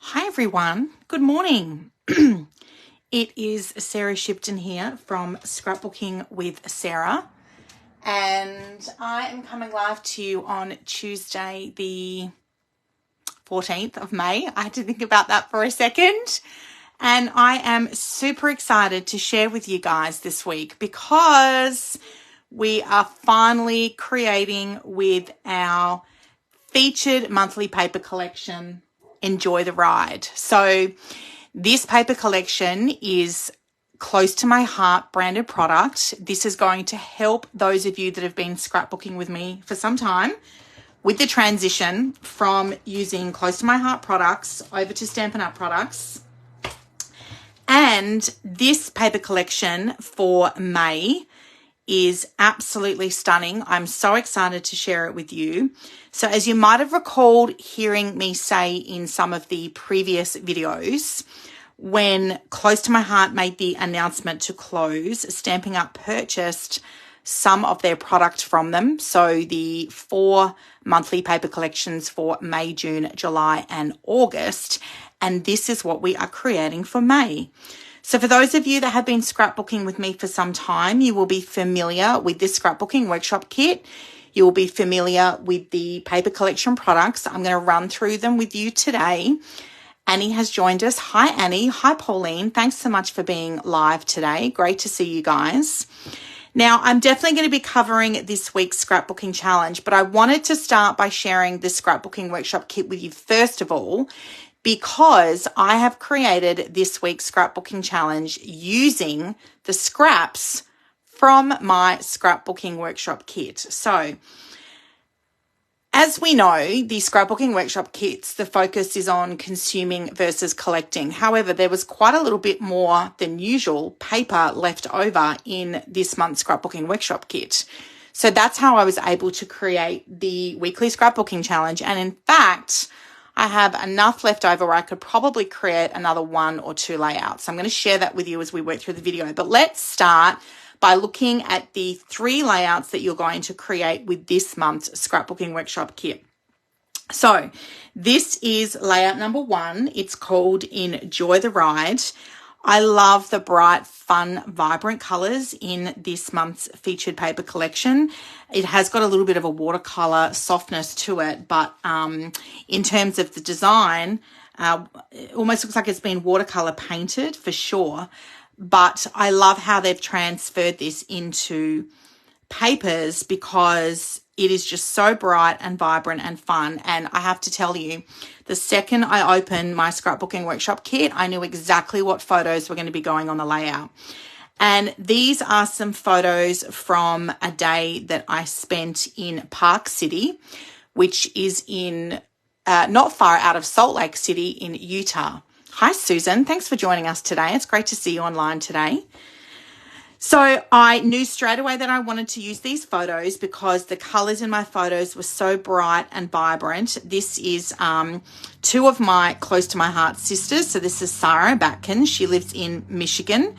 Hi everyone, good morning. It is Sarah Shipton here from Scrapbooking with Sarah, and I am coming live to you on Tuesday the 14th of May. I had to think about that for a second, and I am super excited to share with you guys this week because we are finally creating with our featured monthly paper collection, Enjoy the Ride. So this paper collection is close to my heart branded product. This is going to help those of you that have been scrapbooking with me for some time with the transition from using close to my heart products over to Stampin' Up products. And this paper collection for May is absolutely stunning. I'm so excited to share it with you. So as you might have recalled hearing me say in some of the previous videos, when Close to My Heart made the announcement to close, Stampin' Up purchased some of their product from them. So the 4 monthly paper collections for May, June, July, and August. And this is what we are creating for May. So for those of you that have been scrapbooking with me for some time, you will be familiar with this scrapbooking workshop kit. You will be familiar with the paper collection products. I'm going to run through them with you today. Annie has joined us. Hi, Annie. Hi, Pauline. Thanks so much for being live today. Great to see you guys. Now, I'm definitely going to be covering this week's scrapbooking challenge, but I wanted to start by sharing the scrapbooking workshop kit with you first of all, because I have created this week's scrapbooking challenge using the scraps from my scrapbooking workshop kit. So, as we know, the scrapbooking workshop kits, the focus is on consuming versus collecting. However, there was quite a little bit more than usual paper left over in this month's scrapbooking workshop kit. So that's how I was able to create the weekly scrapbooking challenge. And in fact, I have enough left over where I could probably create another 1 or 2 layouts. I'm going to share that with you as we work through the video. But let's start by looking at the 3 layouts that you're going to create with this month's scrapbooking workshop kit. So this is layout number 1. It's called Enjoy the Ride. I love the bright, fun, vibrant colors in this month's featured paper collection. It has got a little bit of a watercolor softness to it, but in terms of the design, it almost looks like it's been watercolor painted for sure. But I love how they've transferred this into papers because it is just so bright and vibrant and fun. And I have to tell you, the second I opened my scrapbooking workshop kit, I knew exactly what photos were going to be going on the layout. And these are some photos from a day that I spent in Park City, which is in not far out of Salt Lake City in Utah. Hi, Susan. Thanks for joining us today. It's great to see you online today. So I knew straight away that I wanted to use these photos because the colors in my photos were so bright and vibrant. This is 2 of my close to my heart sisters. So this is Sarah Batkin. She lives in Michigan,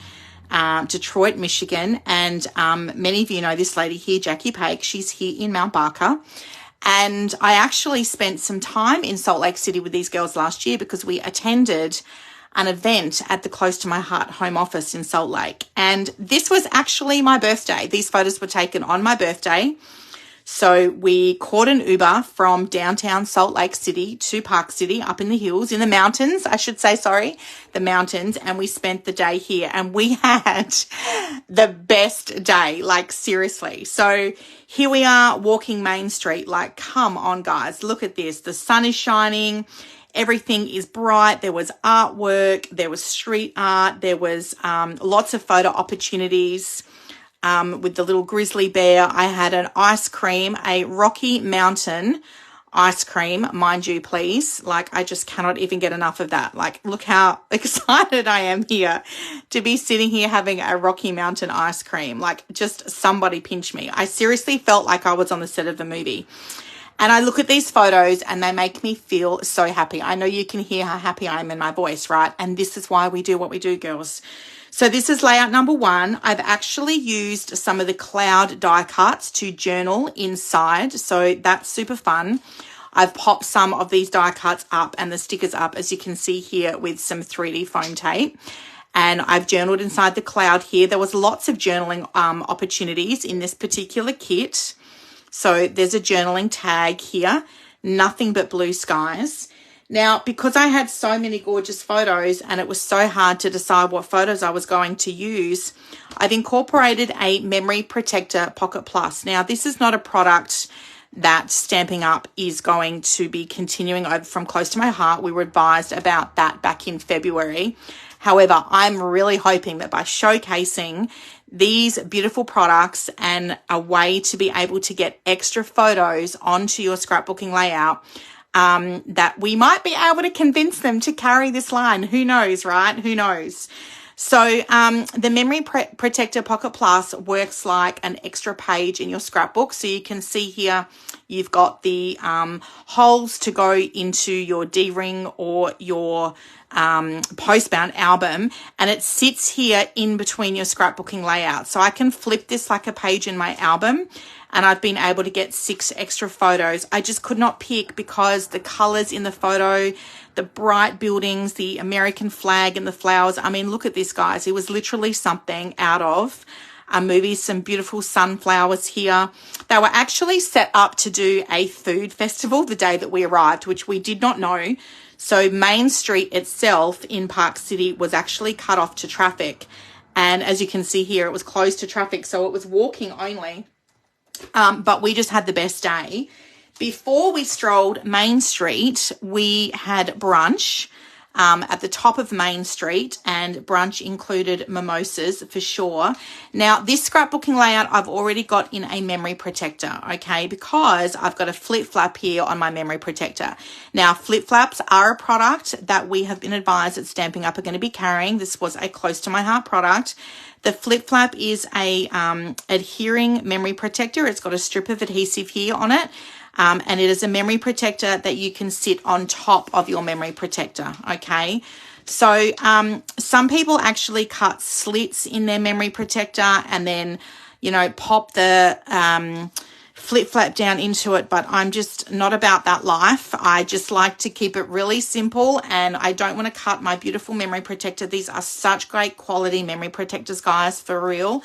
Detroit, Michigan. And many of you know this lady here, Jackie Pake. She's here in Mount Barker. And I actually spent some time in Salt Lake City with these girls last year because we attended an event at the Close to My Heart home office in Salt Lake. And this was actually my birthday. These photos were taken on my birthday. So we caught an Uber from downtown Salt Lake City to Park City, up in the hills, in the mountains, I should say, the mountains. And we spent the day here and we had the best day, like seriously. So here we are walking Main Street, like, come on guys, look at this. The sun is shining. Everything is bright. There was artwork. There was street art. There was lots of photo opportunities with the little grizzly bear. I had an ice cream, a Rocky Mountain ice cream, mind you, please. Like, I just cannot even get enough of that. Like, look how excited I am here to be sitting here having a Rocky Mountain ice cream. Like, just somebody pinch me. I seriously felt like I was on the set of the movie. And I look at these photos and they make me feel so happy. I know you can hear how happy I am in my voice, right? And this is why we do what we do, girls. So this is layout number 1. I've actually used some of the cloud die cuts to journal inside. So that's super fun. I've popped some of these die cuts up and the stickers up, as you can see here, with some 3D foam tape. And I've journaled inside the cloud here. There was lots of journaling opportunities in this particular kit. So there's a journaling tag here, nothing but blue skies. Now, because I had so many gorgeous photos and it was so hard to decide what photos I was going to use, I've incorporated a memory protector Pocket Plus. Now, this is not a product that Stamping Up is going to be continuing over from Close to My Heart. We were advised about that back in February. However, I'm really hoping that by showcasing these beautiful products and a way to be able to get extra photos onto your scrapbooking layout, that we might be able to convince them to carry this line. Who knows, right? Who knows? So the Memory Protector Pocket Plus works like an extra page in your scrapbook. So you can see here, you've got the holes to go into your D-ring or your postbound album, and it sits here in between your scrapbooking layout. So I can flip this like a page in my album, and I've been able to get 6 extra photos. I just could not pick because the colors in the photo, the bright buildings, the American flag and the flowers. I mean, look at this, guys. It was literally something out of a movie. Some beautiful sunflowers here. They were actually set up to do a food festival the day that we arrived, which we did not know. So Main Street itself in Park City was actually cut off to traffic. And as you can see here, it was closed to traffic. So it was walking only. But we just had the best day. Before we strolled Main Street, we had brunch at the top of Main Street, and brunch included mimosas for sure. Now, this scrapbooking layout I've already got in a memory protector, okay, because I've got a flip flap here on my memory protector. Now, flip flaps are a product that we have been advised that Stamping Up are going to be carrying. This was a Close to My Heart product. The flip flap is a adhering memory protector. It's got a strip of adhesive here on it. And it is a memory protector that you can sit on top of your memory protector, okay? So some people actually cut slits in their memory protector and then, you know, pop the flip flap down into it, but I'm just not about that life. I just like to keep it really simple, and I don't want to cut my beautiful memory protector. These are such great quality memory protectors, guys, for real.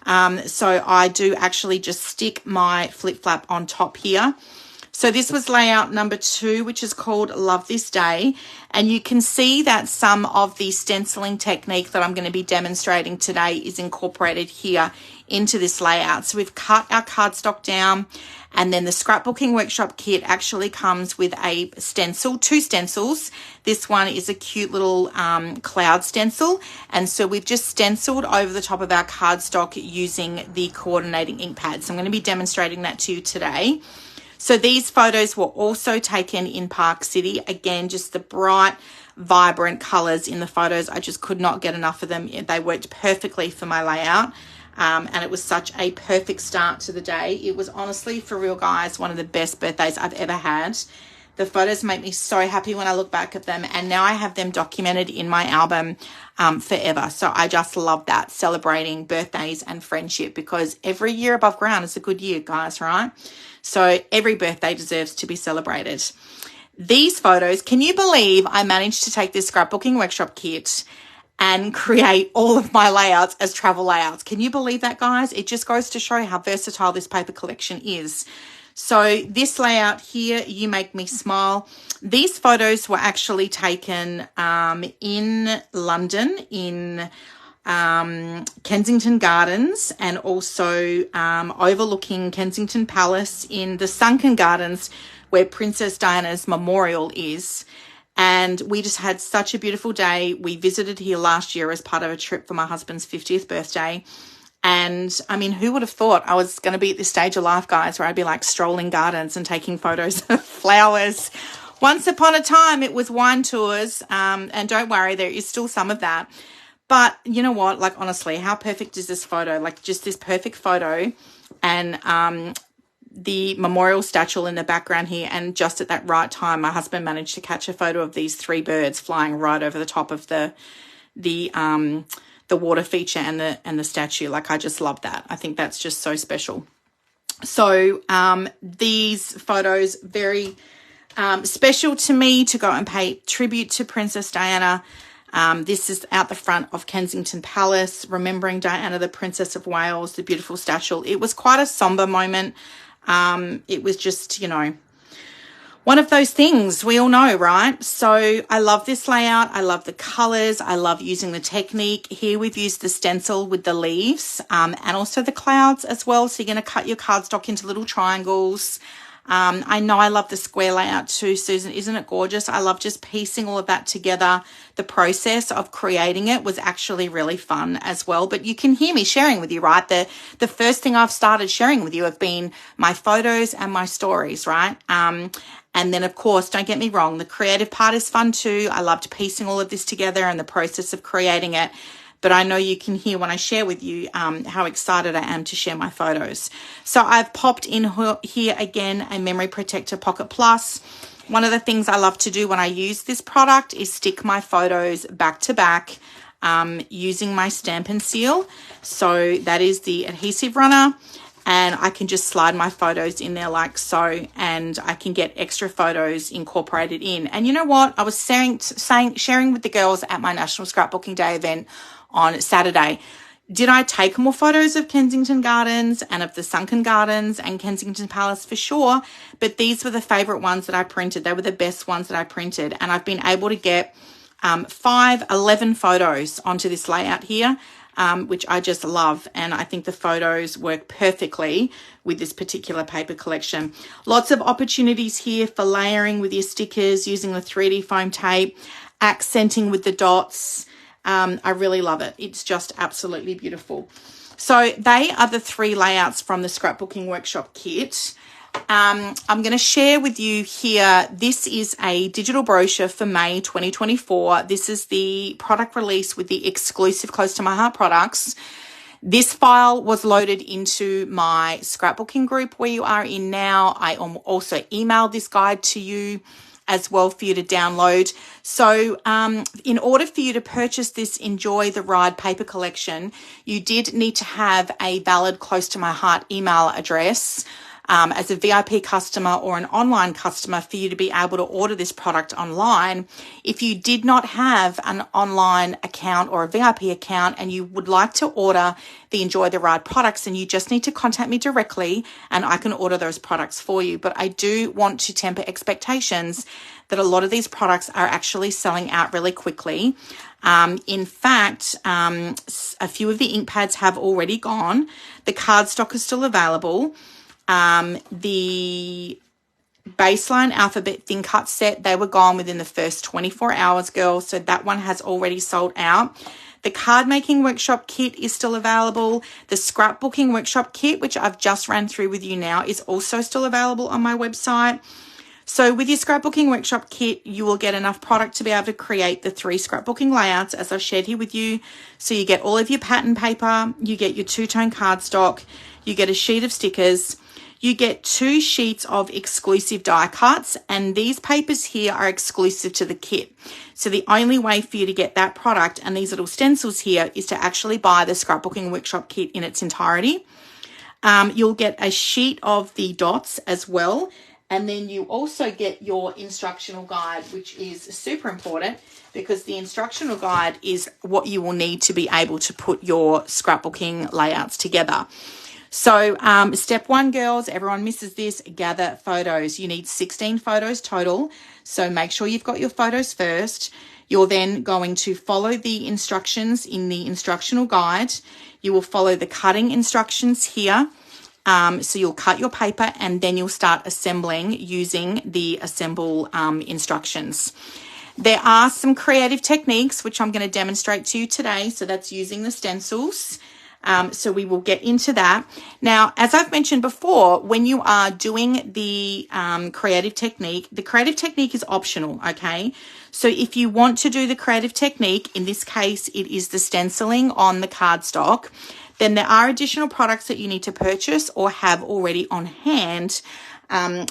So I do actually just stick my flip flap on top here. So this was layout number 2, which is called Love This Day. And you can see that some of the stenciling technique that I'm going to be demonstrating today is incorporated here into this layout. So we've cut our cardstock down, and then the Scrapbooking Workshop kit actually comes with a stencil, 2 stencils. This one is a cute little cloud stencil. And so we've just stenciled over the top of our cardstock using the coordinating ink pad. So I'm going to be demonstrating that to you today. So these photos were also taken in Park City. Again, just the bright, vibrant colors in the photos. I just could not get enough of them. They worked perfectly for my layout. And it was such a perfect start to the day. It was honestly, for real, guys, one of the best birthdays I've ever had. The photos make me so happy when I look back at them, and now I have them documented in my album forever. So I just love that, celebrating birthdays and friendship, because every year above ground is a good year, guys, right? So every birthday deserves to be celebrated. These photos, can you believe I managed to take this Scrapbooking Workshop kit and create all of my layouts as travel layouts? Can you believe that, guys? It just goes to show how versatile this paper collection is. So this layout here, You Make Me Smile. These photos were actually taken in London, in Kensington Gardens, and also overlooking Kensington Palace in the Sunken Gardens, where Princess Diana's memorial is. And we just had such a beautiful day. We visited here last year as part of a trip for my husband's 50th birthday. And I mean, who would have thought I was going to be at this stage of life, guys, where I'd be like strolling gardens and taking photos of flowers. Once upon a time, it was wine tours. And don't worry, there is still some of that. But you know what? Like, honestly, how perfect is this photo? Like, just this perfect photo. And the memorial statue in the background here, and just at that right time, my husband managed to catch a photo of these 3 birds flying right over the top of the water feature and the statue. Like, I just love that. I think that's just so special. So these photos, very Special to me to go and pay tribute to Princess Diana. This is out the front of Kensington Palace, remembering Diana, the Princess of Wales, the beautiful statue. It was quite a somber moment. It was just, you know, one of those things we all know, right? So I love this layout. I love the colors. I love using the technique. Here we've used the stencil with the leaves and also the clouds as well. So you're going to cut your cardstock into little triangles. I know I love the square layout too, Susan. Isn't it gorgeous? I love just piecing all of that together. The process of creating it was actually really fun as well. But you can hear me sharing with you, right? The first thing I've started sharing with you have been my photos and my stories, right? And then, of course, don't get me wrong, the creative part is fun too. I loved piecing all of this together and the process of creating it. But I know you can hear when I share with you how excited I am to share my photos. So I've popped in here again a Memory Protector Pocket Plus. One of the things I love to do when I use this product is stick my photos back to back using my Stamp and Seal. So that is the adhesive runner. And I can just slide my photos in there like so, and I can get extra photos incorporated in. And you know what? I was sharing with the girls at my National Scrapbooking Day event on Saturday. Did I take more photos of Kensington Gardens and of the Sunken Gardens and Kensington Palace? For sure. But these were the favorite ones that I printed. They were the best ones that I printed. And I've been able to get 11 photos onto this layout here. Which I just love, and I think the photos work perfectly with this particular paper collection. Lots of opportunities here for layering with your stickers, using the 3D foam tape, accenting with the dots. I really love it. It's just absolutely beautiful. So they are the 3 layouts from the Scrapbooking Workshop kit. I'm going to share with you here, this is a digital brochure for May 2024. This is the product release with the exclusive Close to My Heart products. This file was loaded into my scrapbooking group where you are in now. I also emailed this guide to you as well for you to download. So in order for you to purchase this Enjoy the Ride paper collection, you did need to have a valid Close to My Heart email address as a VIP customer or an online customer for you to be able to order this product online. If you did not have an online account or a VIP account and you would like to order the Enjoy the Ride products, then you just need to contact me directly and I can order those products for you. But I do want to temper expectations that a lot of these products are actually selling out really quickly. In fact, a few of the ink pads have already gone. The cardstock is still available. The baseline alphabet thin cut set, they were gone within the first 24 hours, girls. So that one has already sold out. The card making workshop kit is still available. The scrapbooking workshop kit, which I've just ran through with you now, is also still available on my website. So with your scrapbooking workshop kit, you will get enough product to be able to create the 3 scrapbooking layouts as I've shared here with you. So you get all of your pattern paper, you get your 2-tone cardstock, you get a sheet of stickers, you get 2 sheets of exclusive die cuts, and these papers here are exclusive to the kit. So the only way for you to get that product and these little stencils here is to actually buy the Scrapbooking Workshop kit in its entirety. You'll get a sheet of the dots as well, and then you also get your instructional guide, which is super important because the instructional guide is what you will need to be able to put your scrapbooking layouts together. So step 1, girls, everyone misses this, gather photos. You need 16 photos total. So make sure you've got your photos first. You're then going to follow the instructions in the instructional guide. You will follow the cutting instructions here. So you'll cut your paper and then you'll start assembling using the assemble instructions. There are some creative techniques which I'm going to demonstrate to you today. So that's using the stencils. So we will get into that. Now, as I've mentioned before, when you are doing the creative technique, the creative technique is optional, okay? So if you want to do the creative technique, in this case, it is the stenciling on the cardstock, then there are additional products that you need to purchase or have already on hand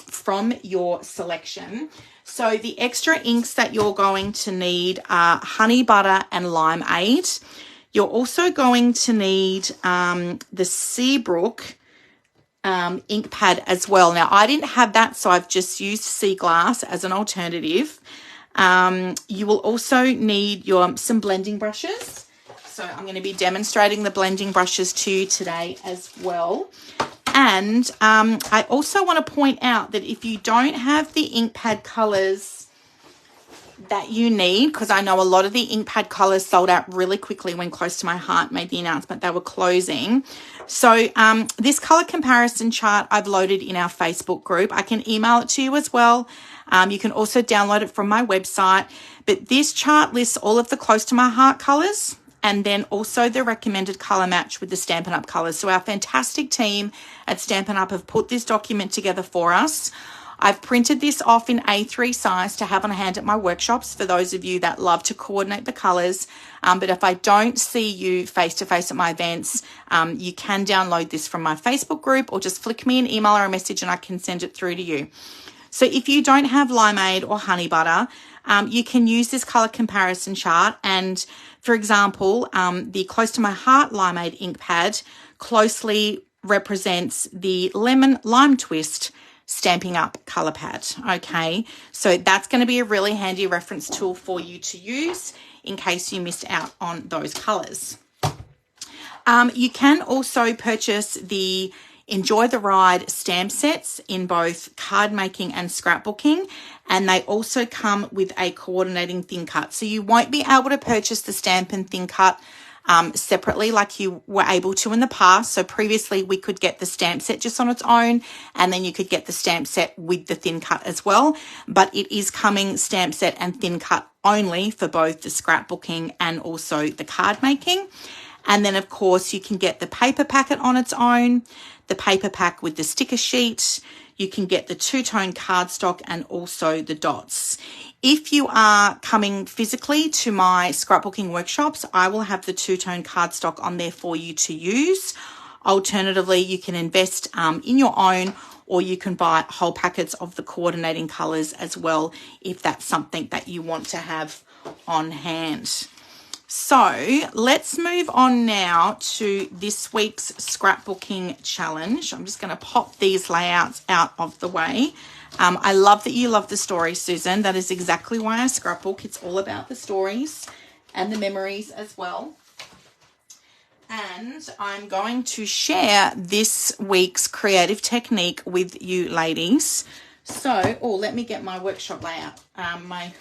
from your selection. So the extra inks that you're going to need are Honey Butter and Limeade. You're also going to need the Seabrook ink pad as well. Now, I didn't have that, so I've just used sea glass as an alternative. You will also need some blending brushes. So I'm going to be demonstrating the blending brushes to you today as well. And I also want to point out that if you don't have the ink pad colours that you need, because I know a lot of the ink pad colours sold out really quickly when Close to My Heart made the announcement they were closing. So this colour comparison chart I've loaded in our Facebook group. I can email it to you as well. You can also download it from my website. But this chart lists all of the Close to My Heart colours and then also the recommended colour match with the Stampin' Up! Colours. So our fantastic team at Stampin' Up! Have put this document together for us. I've printed this off in A3 size to have on hand at my workshops for those of you that love to coordinate the colours. But if I don't see you face-to-face at my events, you can download this from my Facebook group or just flick me an email or a message and I can send it through to you. So if you don't have Limeade or Honey Butter, you can use this colour comparison chart. And for example, the Close to My Heart Limeade ink pad closely represents the Lemon Lime Twist Stamping Up colour pad. Okay, so that's going to be a really handy reference tool for you to use in case you missed out on those colours. You can also purchase the Enjoy the Ride stamp sets in both card making and scrapbooking, and they also come with a coordinating thin cut. So you won't be able to purchase the Stampin' thin cut separately like you were able to in the past. So previously we could get the stamp set just on its own, and then you could get the stamp set with the thin cut as well. But it is coming stamp set and thin cut only for both the scrapbooking and also the card making. And then of course you can get the paper packet on its own, the paper pack with the sticker sheet. You can get the two-tone cardstock and also the dots. If you are coming physically to my scrapbooking workshops, I will have the two-tone cardstock on there for you to use. Alternatively, you can invest in your own, or you can buy whole packets of the coordinating colours as well if that's something that you want to have on hand. So let's move on now to this week's scrapbooking challenge. I'm just going to pop these layouts out of the way. I love that you love the stories, Susan. That is exactly why I scrapbook. It's all about the stories and the memories as well. And I'm going to share this week's creative technique with you ladies. So, let me get my workshop layout, my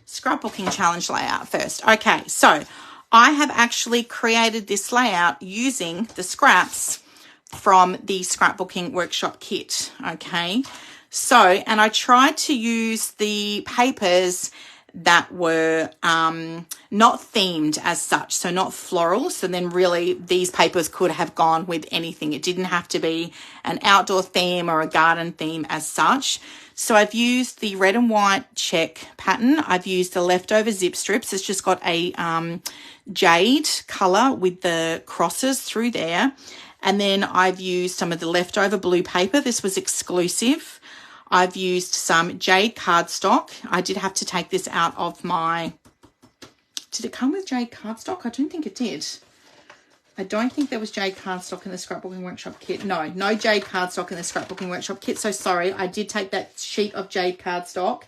scrapbooking challenge layout first. Okay, so I have actually created this layout using the scraps from the scrapbooking workshop kit. Okay, so, and I tried to use the papers that were not themed as such, so not floral. So then really these papers could have gone with anything. It didn't have to be an outdoor theme or a garden theme as such. So I've used the red and white check pattern. I've used the leftover zip strips. It's just got a jade colour with the crosses through there. And then I've used some of the leftover blue paper. This was exclusive. I've used some jade cardstock. I did have to take this out of my... Did it come with jade cardstock? I don't think it did. I don't think there was jade cardstock in the scrapbooking workshop kit. No jade cardstock in the scrapbooking workshop kit. So sorry, I did take that sheet of jade cardstock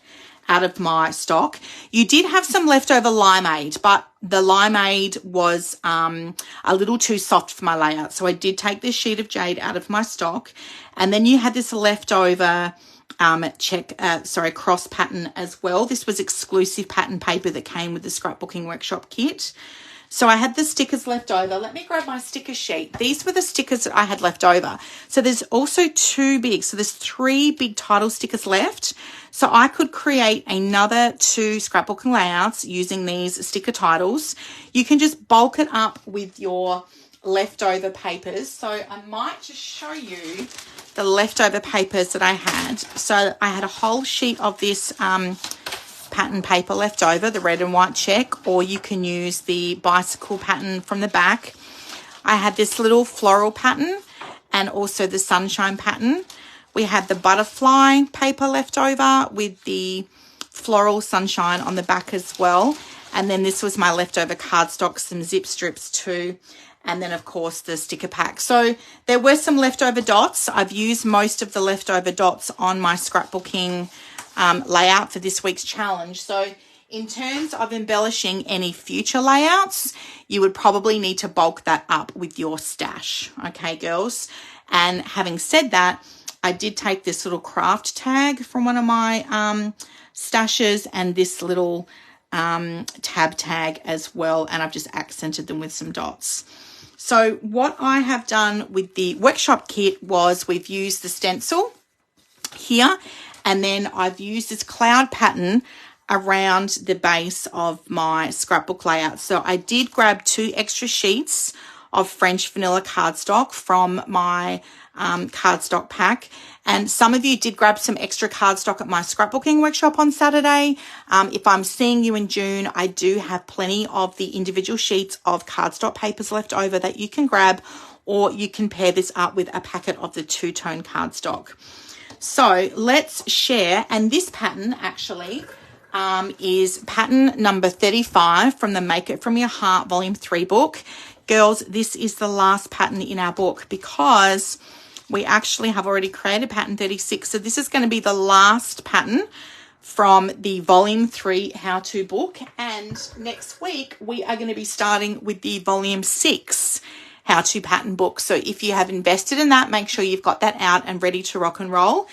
out of my stock. You did have some leftover limeade, but the limeade was a little too soft for my layout. So I did take this sheet of jade out of my stock. And then you had this leftover cross pattern as well. This was exclusive pattern paper that came with the scrapbooking workshop kit. So I had the stickers left over. Let me grab my sticker sheet. These were the stickers that I had left over. So there's also two big. So there's 3 big title stickers left. So I could create another 2 scrapbooking layouts using these sticker titles. You can just bulk it up with your leftover papers. So I might just show you the leftover papers that I had. So I had a whole sheet of this pattern paper left over, the red and white check, or you can use the bicycle pattern from the back. I had this little floral pattern and also the sunshine pattern. We had the butterfly paper left over with the floral sunshine on the back as well. And then this was my leftover cardstock, some zip strips too. and then of course the sticker pack. So there were some leftover dots. I've used most of the leftover dots on my scrapbooking layout for this week's challenge. So in terms of embellishing any future layouts, you would probably need to bulk that up with your stash. Okay, girls. And having said that, I did take this little craft tag from one of my stashes and this little tab tag as well, and I've just accented them with some dots. So what I have done with the workshop kit was we've used the stencil here, and then I've used this cloud pattern around the base of my scrapbook layout. So I did grab 2 extra sheets of French vanilla cardstock from my cardstock pack, and some of you did grab some extra cardstock at my scrapbooking workshop on Saturday. If I'm seeing you in June, I do have plenty of the individual sheets of cardstock papers left over that you can grab, or you can pair this up with a packet of the 2-tone cardstock. So let's share, and this pattern actually is pattern number 35 from the Make It From Your Heart Volume 3 book. Girls, this is the last pattern in our book because we actually have already created pattern 36. So this is going to be the last pattern from the Volume 3 how-to book. And next week, we are going to be starting with the Volume 6 how-to pattern book. So if you have invested in that, make sure you've got that out and ready to rock and roll.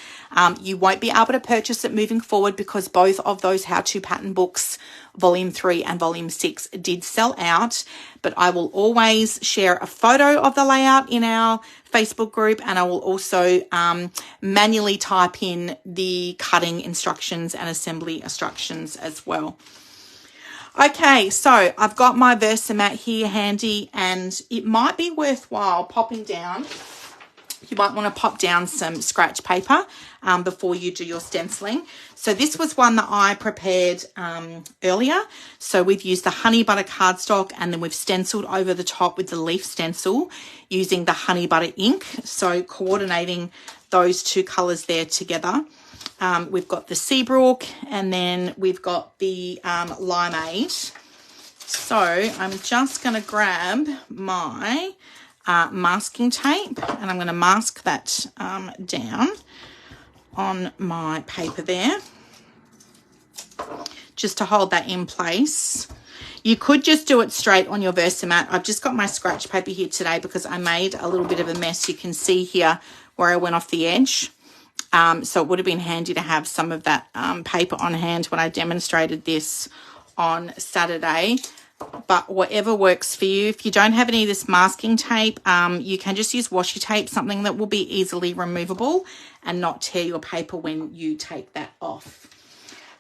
You won't be able to purchase it moving forward because both of those how-to pattern books, Volume 3 and Volume 6, did sell out. But I will always share a photo of the layout in our Facebook group, and I will also manually type in the cutting instructions and assembly instructions as well. Okay, so I've got my Versamat here handy, and it might be worthwhile popping down. You might want to pop down some scratch paper before you do your stenciling. So this was one that I prepared earlier. So we've used the honey butter cardstock, and then we've stenciled over the top with the leaf stencil using the honey butter ink. So coordinating those 2 colours there together. We've got the Seabrook, and then we've got the Limeade. So I'm just going to grab my masking tape, and I'm going to mask that down on my paper there just to hold that in place. You could just do it straight on your Versamat. I've just got my scratch paper here today because I made a little bit of a mess. You can see here where I went off the edge. So it would have been handy to have some of that paper on hand when I demonstrated this on Saturday. But whatever works for you. If you don't have any of this masking tape, you can just use washi tape, something that will be easily removable and not tear your paper when you take that off.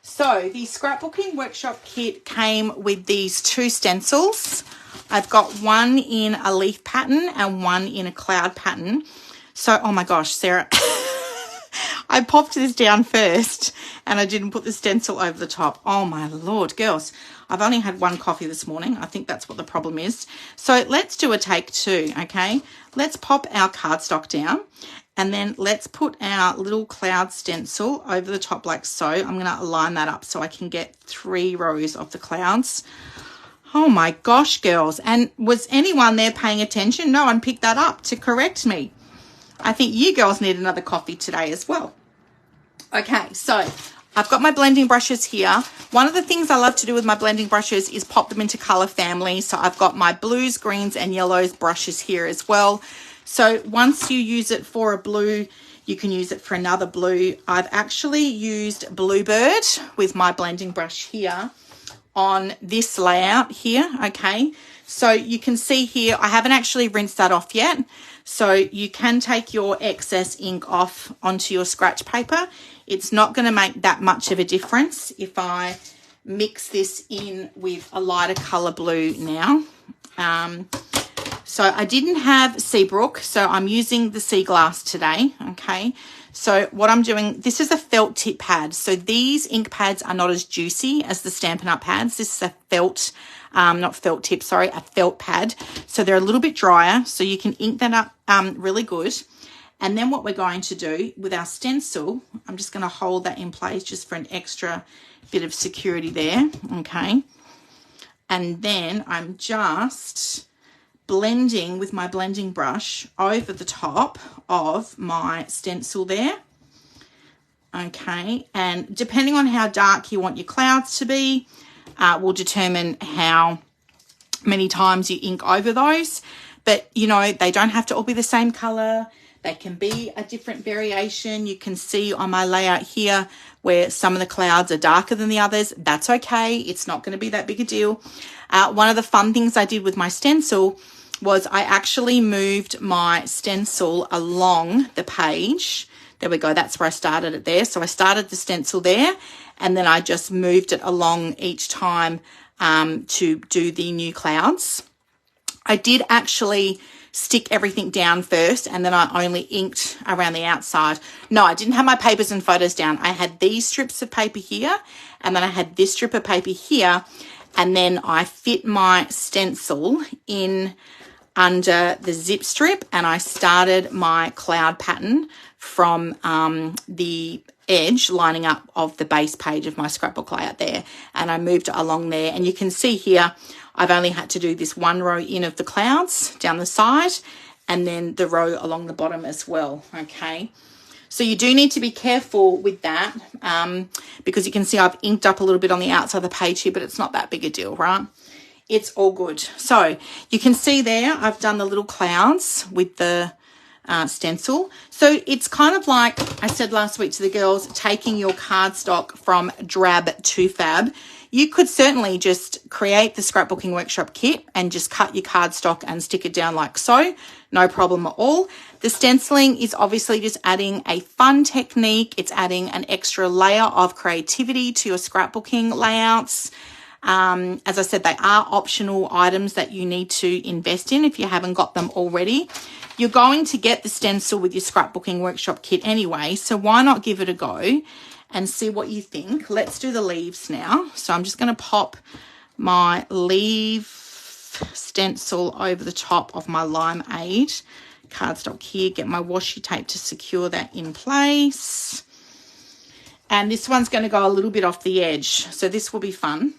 So the scrapbooking workshop kit came with these 2 stencils. I've got one in a leaf pattern and one in a cloud pattern. So, oh my gosh, Sarah, I popped this down first and I didn't put the stencil over the top. Oh my Lord, girls. I've only had 1 coffee this morning. I think that's what the problem is. So let's do a take 2, okay? Let's pop our cardstock down, and then let's put our little cloud stencil over the top like so. I'm going to line that up so I can get 3 rows of the clouds. Oh my gosh, girls. And was anyone there paying attention? No one picked that up to correct me. I think you girls need another coffee today as well. Okay, so I've got my blending brushes here. One of the things I love to do with my blending brushes is pop them into color families. So I've got my blues, greens, and yellows brushes here as well. So once you use it for a blue, you can use it for another blue. I've actually used Bluebird with my blending brush here on this layout here, okay? So you can see here, I haven't actually rinsed that off yet. So you can take your excess ink off onto your scratch paper. It's not going to make that much of a difference if I mix this in with a lighter color blue now. So I didn't have Seabrook, so I'm using the Sea Glass today, okay? So what I'm doing, this is a felt tip pad. So these ink pads are not as juicy as the Stampin' Up pads. This is a felt, not felt tip, sorry, a felt pad. So they're a little bit drier, so you can ink that up really good. And then what we're going to do with our stencil, I'm just going to hold that in place just for an extra bit of security there, okay? And then I'm just blending with my blending brush over the top of my stencil there. Okay, and depending on how dark you want your clouds to be, will determine how many times you ink over those. But, you know, they don't have to all be the same color. They can be a different variation. You can see on my layout here where some of the clouds are darker than the others. That's okay. It's not going to be that big a deal. One of the fun things I did with my stencil was I actually moved my stencil along the page. There we go. That's where I started it there. So I started the stencil there, and then I just moved it along each time to do the new clouds. I did actually stick everything down first, and then I only inked around the outside. No, I didn't have my papers and photos down. I had these strips of paper here, and then I had this strip of paper here, and then I fit my stencil in under the zip strip, and I started my cloud pattern from the edge lining up of the base page of my scrapbook layout there, and I moved it along there. And you can see here I've only had to do this one row in of the clouds down the side, and then the row along the bottom as well. Okay, so you do need to be careful with that, because you can see I've inked up a little bit on the outside of the page here, but it's not that big a deal, right? It's all good. So you can see there I've done the little clouds with the stencil. So it's kind of like I said last week to the girls, taking your cardstock from drab to fab. You could certainly just create the scrapbooking workshop kit and just cut your cardstock and stick it down like so. No problem at all. The stenciling is obviously just adding a fun technique. It's adding an extra layer of creativity to your scrapbooking layouts. As I said, they are optional items that you need to invest in if you haven't got them already. You're going to get the stencil with your scrapbooking workshop kit anyway, so why not give it a go and see what you think. Let's do the leaves now. So I'm just going to pop my leaf stencil over the top of my Limeade cardstock here, get my washi tape to secure that in place. And this one's going to go a little bit off the edge, so this will be fun.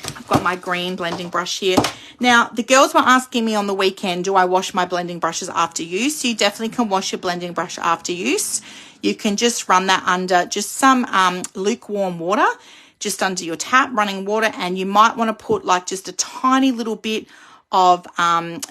I've got my green blending brush here. Now, the girls were asking me on the weekend, do I wash my blending brushes after use? You definitely can wash your blending brush after use. You can just run that under just some lukewarm water, just under your tap, running water, and you might want to put like just a tiny little bit of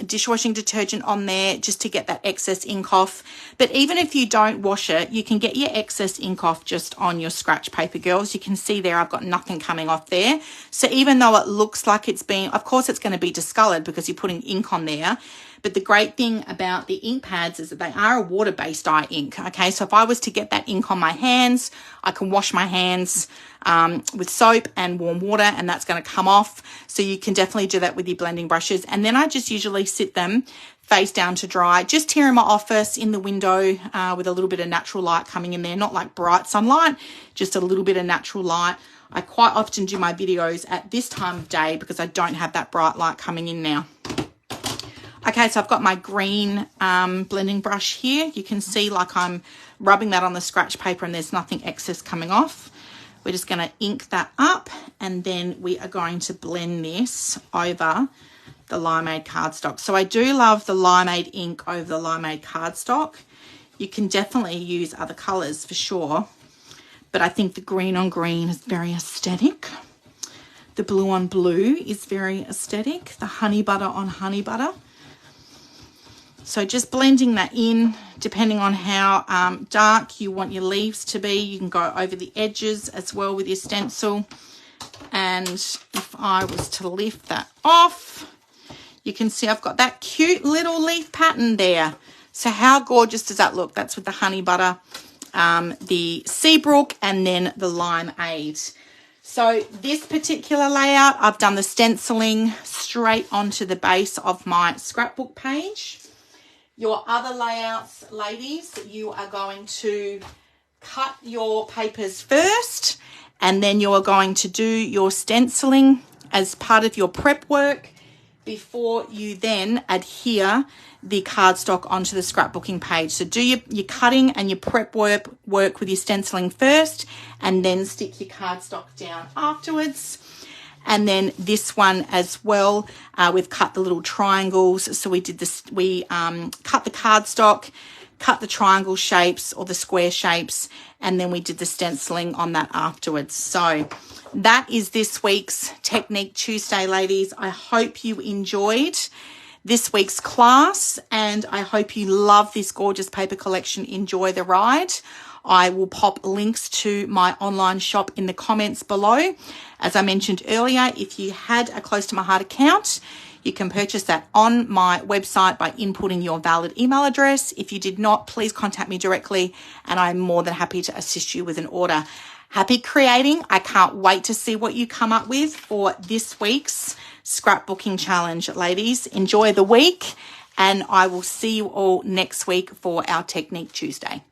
dishwashing detergent on there just to get that excess ink off. But even if you don't wash it, you can get your excess ink off just on your scratch paper, girls. You can see there I've got nothing coming off there. So even though it looks like it's been, of course it's going to be discolored because you're putting ink on there. But the great thing about the ink pads is that they are a water-based dye ink, okay? So if I was to get that ink on my hands, I can wash my hands with soap and warm water, and that's going to come off. So you can definitely do that with your blending brushes. And then I just usually sit them face down to dry, just here in my office in the window with a little bit of natural light coming in there, not like bright sunlight, just a little bit of natural light. I quite often do my videos at this time of day because I don't have that bright light coming in now. Okay, so I've got my green blending brush here. You can see like I'm rubbing that on the scratch paper and there's nothing excess coming off. We're just going to ink that up, and then we are going to blend this over the Limeade cardstock. So I do love the Limeade ink over the Limeade cardstock. You can definitely use other colours for sure, but I think the green on green is very aesthetic. The blue on blue is very aesthetic. The honey butter on honey butter. So just blending that in, depending on how dark you want your leaves to be. You can go over the edges as well with your stencil. And if I was to lift that off, you can see I've got that cute little leaf pattern there. So how gorgeous does that look? That's with the honey butter, the Seabrook, and then the Limeade. So this particular layout, I've done the stenciling straight onto the base of my scrapbook page. Your other layouts, ladies, you are going to cut your papers first, and then you are going to do your stenciling as part of your prep work before you then adhere the cardstock onto the scrapbooking page. So do your cutting and your prep work with your stenciling first, and then stick your cardstock down afterwards. And then this one as well, we've cut the little triangles. So we did this, we cut the cardstock, cut the triangle shapes or the square shapes, and then we did the stenciling on that afterwards. So that is this week's Technique Tuesday, ladies. I hope you enjoyed this week's class, and I hope you love this gorgeous paper collection. Enjoy the ride. I will pop links to my online shop in the comments below. As I mentioned earlier, if you had a Close to My Heart account, you can purchase that on my website by inputting your valid email address. If you did not, please contact me directly, and I'm more than happy to assist you with an order. Happy creating. I can't wait to see what you come up with for this week's scrapbooking challenge, ladies. Enjoy the week, and I will see you all next week for our Technique Tuesday.